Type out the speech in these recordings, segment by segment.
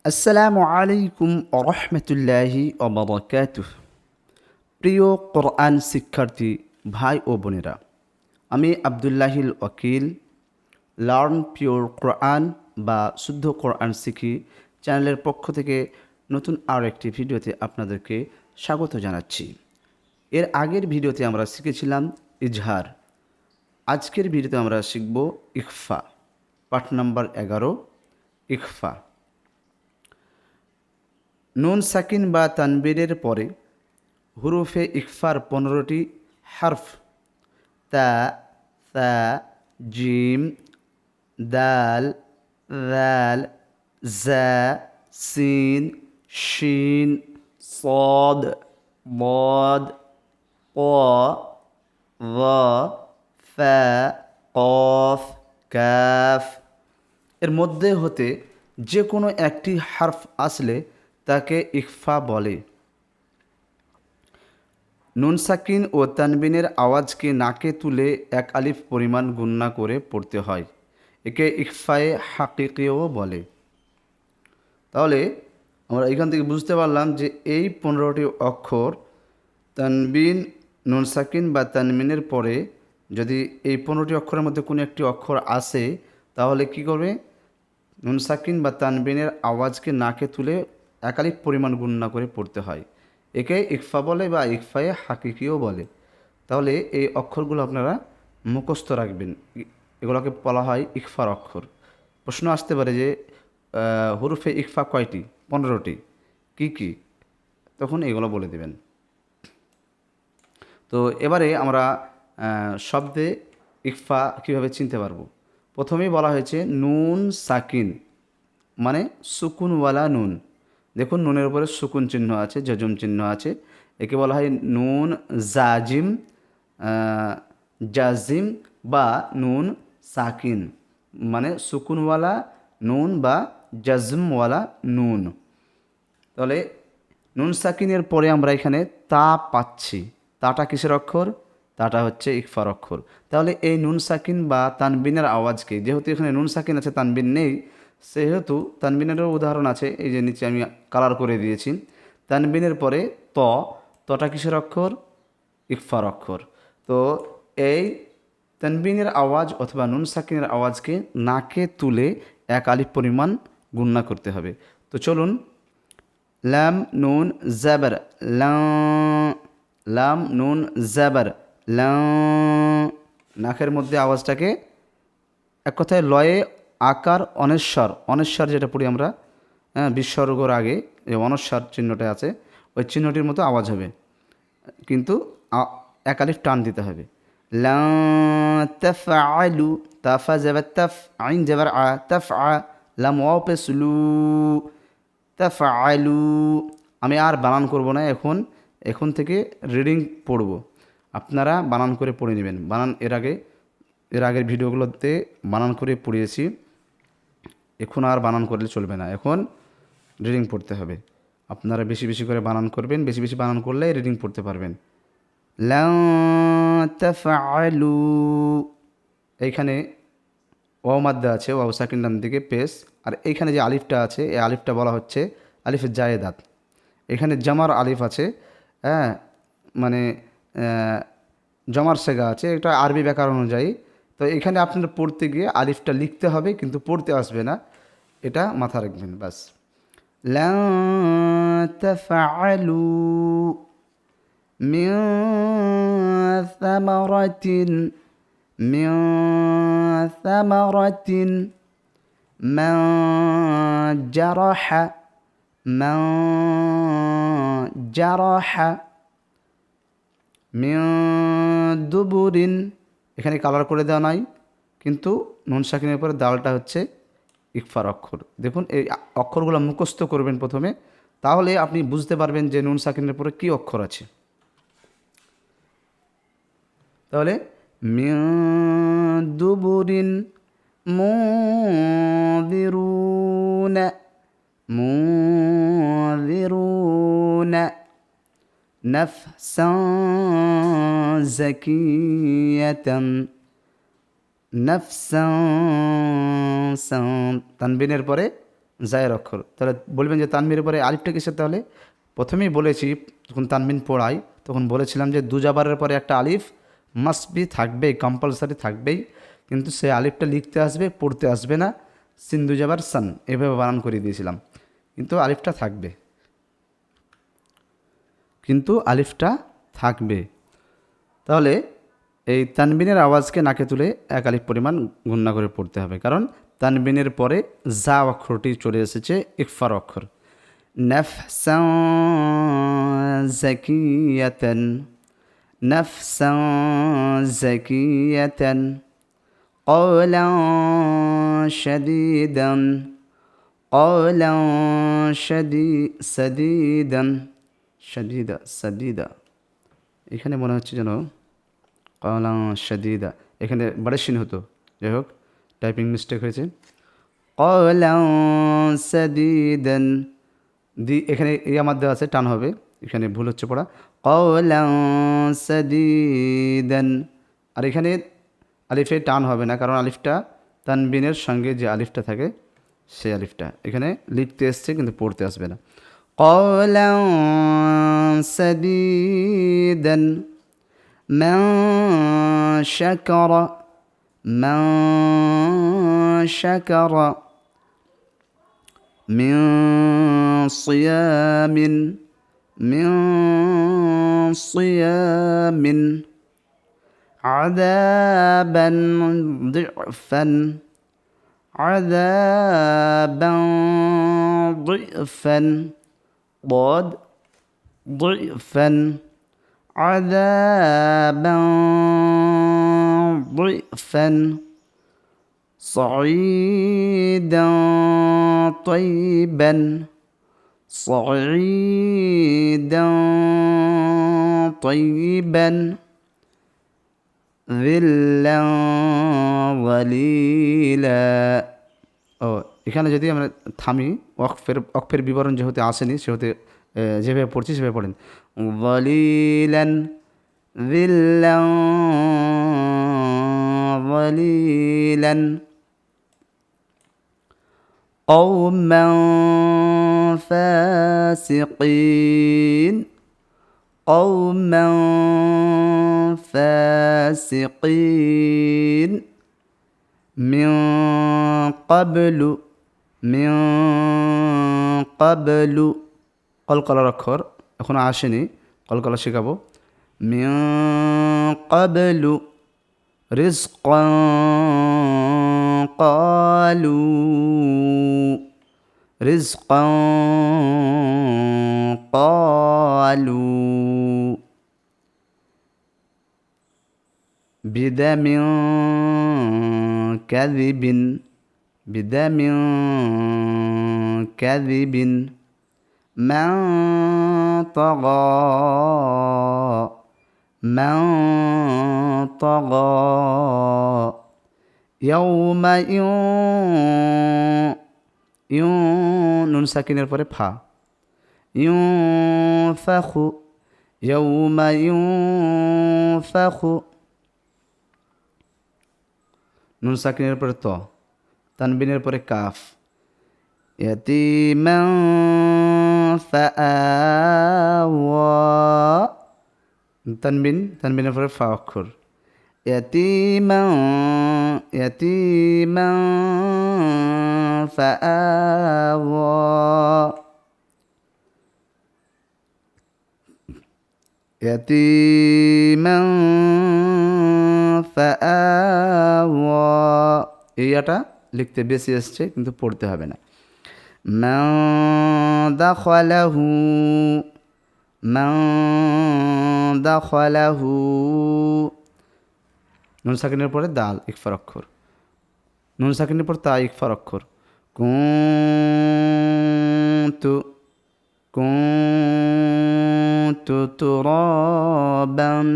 আসসালামু আলাইকুম রহমতুল্লাহি ওবরাকাতুহ। প্রিয় কোরআন শিক্ষার্থী ভাই ও বোনেরা, আমি আবদুল্লাহিল ওয়াকিল লার্ন পিওর কোরআন বা শুদ্ধ কোরআন শিখি চ্যানেলের পক্ষ থেকে নতুন আর একটি ভিডিওতে আপনাদেরকে স্বাগত জানাচ্ছি। এর আগের ভিডিওতে আমরা শিখেছিলাম ইজহার। আজকের ভিডিওতে আমরা শিখব ইখফা। পাঠ নাম্বার 11, ইখফা। নুন সাকিন বা তানবীরের পরে হুরুফে ইকফার 15টি হারফ তা, সা, জিম, দাল, রাল, জা, সিন, শিন, সদ, মদ, ক, র, ফা, কফ, কাফ এর মধ্যে হতে যে কোনো একটি হারফ আসলে তাকে ইখফা বলে। নুন সাকিন ও তানবিনের আওয়াজকে নাকে তুলে এক আলিফ পরিমাণ গুণনা করে পড়তে হয়। একে ইখফায়ে হাকিকিও বলে। তাহলে আমরা এখান থেকে বুঝতে পারলাম যে এই 15টি অক্ষর তানবিন, নুন সাকিন বা তানবিনের পরে যদি এই 15টি অক্ষরের মধ্যে কোনো একটি অক্ষর আসে তাহলে কি করবে? নুন সাকিন বা তানবিনের আওয়াজকে নাকে তুলে একালিক পরিমাণ গুণনা করে পড়তে হয়। একে ইকফা বলে বা ইকফায়ে হাকিকিও বলে। তাহলে এই অক্ষরগুলো আপনারা মুখস্থ রাখবেন। এগুলোকে বলা হয় ইকফার অক্ষর। প্রশ্ন আসতে পারে যে হুরুফে ইকফা কয়টি? 15টি। কি কি? তখন এগুলো বলে দেবেন। তো এবারে আমরা শব্দে ইকফা কীভাবে চিনতে পারবো? প্রথমেই বলা হয়েছে নুন সাকিন, মানে সুকুনওয়ালা নুন। দেখুন নুনের উপরে সুকুন চিহ্ন আছে, জজম চিহ্ন আছে। একে বলা হয় নুন জাজিম, জাজিম বা নুন সাকিন, মানে সুকুনওয়ালা নুন বা জাজমওয়ালা নুন। তাহলে নুন সাকিনের পরে আমরা এখানে তা পাচ্ছি। তাটা কিসের অক্ষর? তাটা হচ্ছে ইকফার অক্ষর। তাহলে এই নুন সাকিন বা তানবিনের আওয়াজকে, যেহেতু এখানে নুন সাকিন আছে তানবিন নেই, সেহেতু তানবিনেরও উদাহরণ আছে, এই যে নিচে আমি কালার করে দিয়েছি। তানবিনের পরে তটা কিসের অক্ষর? ইকফার অক্ষর। তো এই তানবিনের আওয়াজ অথবা নুন সাকিনের আওয়াজকে নাকে তুলে এক আলিফ পরিমাণ গুণনা করতে হবে। তো চলুন, লাম নুন জাবার লা, লাম নুন জাবার লা, নাকের মধ্যে আওয়াজটাকে এক কথায় লয়ে আকার অনেশ্বর, অনেশ্বর যেটা পড়ি আমরা, বিসর্গর আগে যে অনস্বর চিহ্নটা আছে ওই চিহ্নটির মতো আওয়াজ হবে, কিন্তু এক আলিফ টান দিতে হবে। লা তাফআলু, তাফা যাবার তাফ, আইন যাবার আ, তাফআ, লাম ওয়াও পেশ লু, তাফআলু। আমি আর বানান করব না, এখন থেকে রিডিং পড়ব। আপনারা বানান করে পড়ে নেবেন। বানান এর আগের ভিডিওগুলোতে বানান করে পড়িয়েছি। এখন আর বানান করলে চলবে না, এখন রিডিং পড়তে হবে। আপনারা বেশি বেশি করে বানান করবেন, বেশি বেশি বানান করলে রিডিং পড়তে পারবেন। লা তাফআলু, এইখানে ওয়াও মাদ্দা আছে, ওয়াও সাকিন ডান দিকে পেশ, আর এইখানে যে আলিফটা আছে এই আলিফটা বলা হচ্ছে আলিফ জায়েদাত। এখানে জামার আলিফ আছে, হ্যাঁ, মানে জমার সেগা আছে, এটা আরবি ব্যাকরণ অনুযায়ী। তো এখানে আপনার পড়তে গিয়ে আলিফটা লিখতে হবে, কিন্তু পড়তে আসবে না, এটা মাথা রাখবেন বাস। লা তাফআলু মিন সামারাতিন, মিন সামারাতিন, মান জারাহা, মান জারাহা, মিন দুবুরিন। এখানে কালার করে দেওয়া নাই, কিন্তু নুন সাকিনের পরে দালটা হচ্ছে ইকফার অক্ষর। দেখুন এই অক্ষরগুলো মুখস্থ করবেন প্রথমে, তাহলে আপনি বুঝতে পারবেন যে নুন সাকিনের পরে কী অক্ষর আছে। তাহলে মিন দুবুরিন মুনযিরুনা, মুনযিরুনা, নাফসান জাকিয়াতান, নাফসান, তানবিনের পরে জায়ের অক্ষর। তাহলে বলবেন যে তানবিনের পরে আলিফটা কিসের? তাহলে প্রথমেই বলেছি, যখন তানবিন পড়াই তখন বলেছিলাম যে দুজাবারের পরে একটা আলিফ মাস্ট বি থাকবেই, কম্পালসারি থাকবেই, কিন্তু সে আলিফটা লিখতে আসবে, পড়তে আসবে না। সিন দুজাবার সান এভাবে বানান করে দিয়েছিলাম, কিন্তু আলিফটা থাকবে, কিন্তু আলিফটা থাকবে। তাহলে এই তানবিনের আওয়াজকে নাকে তুলে এক আলিফ পরিমাণ গুণনা করে পড়তে হবে, কারণ তানবিনের পরে জা অক্ষরটি চলে এসেছে ইকফার অক্ষর। নাফসান জাকিয়াতান, নাফসান জাকিয়াতান, কওলান শাদীদান, কওলান সাদীদান, শাদীদা সাদীদা, এখানে মনে হচ্ছে যেন কওলান শাদীদা, এখানে বারেশিন হতো, যাই হোক টাইপিং মিস্টেক হয়েছে। কওলান সাদীদান, এখানে এই আমার দেওয়া আছে, টান হবে, এখানে ভুল হচ্ছে পড়া। কওলান সাদীদান, আর এখানে আলিফে টান হবে না, কারণ আলিফটা তানবিনের সঙ্গে যে আলিফটা থাকে সেই আলিফটা এখানে লিখতে এসছে, কিন্তু পড়তে আসবে না। কওলান সাদীদান, মান শাকারা, মান শাকারা, من صيام، من صيام، عذابا ضعفا، عذابا ضعفا، ضاد ضعفا، عذابا ضعفا، صعيدا طيبا، صعيدا طيبا، ذلا ظليلا। ও এখানে যদি আমরা থামি, ওয়াকফের বিবরণ যেহেতু আসেনি, সেহেতু যেভাবে পড়ছি সেভাবে পড়েন। যলিলান, যিল্লান যলিলান, قوما فاسقين، قوما فاسقين، من قبل، من قبل, কলকলার অক্ষর এখনো আসেনি, কলকলা শেখাবো। من قبل رزقا قالوا، رزقا قالوا، بدم كذب، بدم كذب، من طغى، من طغى، يوم নুন সাকিনের পরে ফা, ইউনফাখু, ইয়াউমা ইউনফাখু, নুন সাকিনের পরে ত, তানবিনের পরে কাফ, ইয়াতীমান ফাআওয়া, তানবিনের পরে ফা অক্ষর, ইয়াতীমান, ইয়াতীমান ফাআওয়া, ইয়াতীমান ফাআওয়া, এই আটা লিখতে বেশি আসছে, কিন্তু পড়তে হবে না। মান দাখালাহু, মান দাখালাহু, নুন সাকিনের পরে দাল ইকফার অক্ষর, নুন সাকিনের পর তা ইকফার অক্ষর। কুনতু, কুনতু তুরাবান,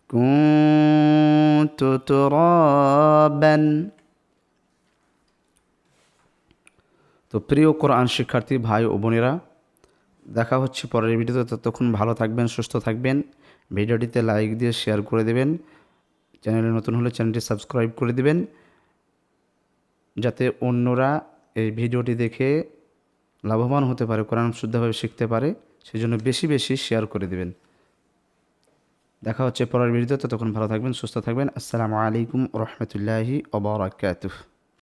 কুনতু তুরাবান। তো প্রিয় কোরআন শিক্ষার্থী ভাই ও বোনেরা, দেখা হচ্ছে পরের ভিডিওতে। ততক্ষণ ভালো থাকবেন, সুস্থ থাকবেন। ভিডিওটিতে লাইক দিয়ে শেয়ার করে দেবেন। চ্যানেলে নতুন হলে চ্যানেলটি সাবস্ক্রাইব করে দেবেন, যাতে অন্যরা এই ভিডিওটি দেখে লাভবান হতে পারে, কোরআন শুদ্ধভাবে শিখতে পারে, সেই জন্য বেশি বেশি শেয়ার করে দিবেন। দেখা হচ্ছে পরের ভিডিওতে, ততক্ষণ ভালো থাকবেন, সুস্থ থাকবেন। আসসালামু আলাইকুম রহমতুল্লাহি ওয়া বারাকাতুহু।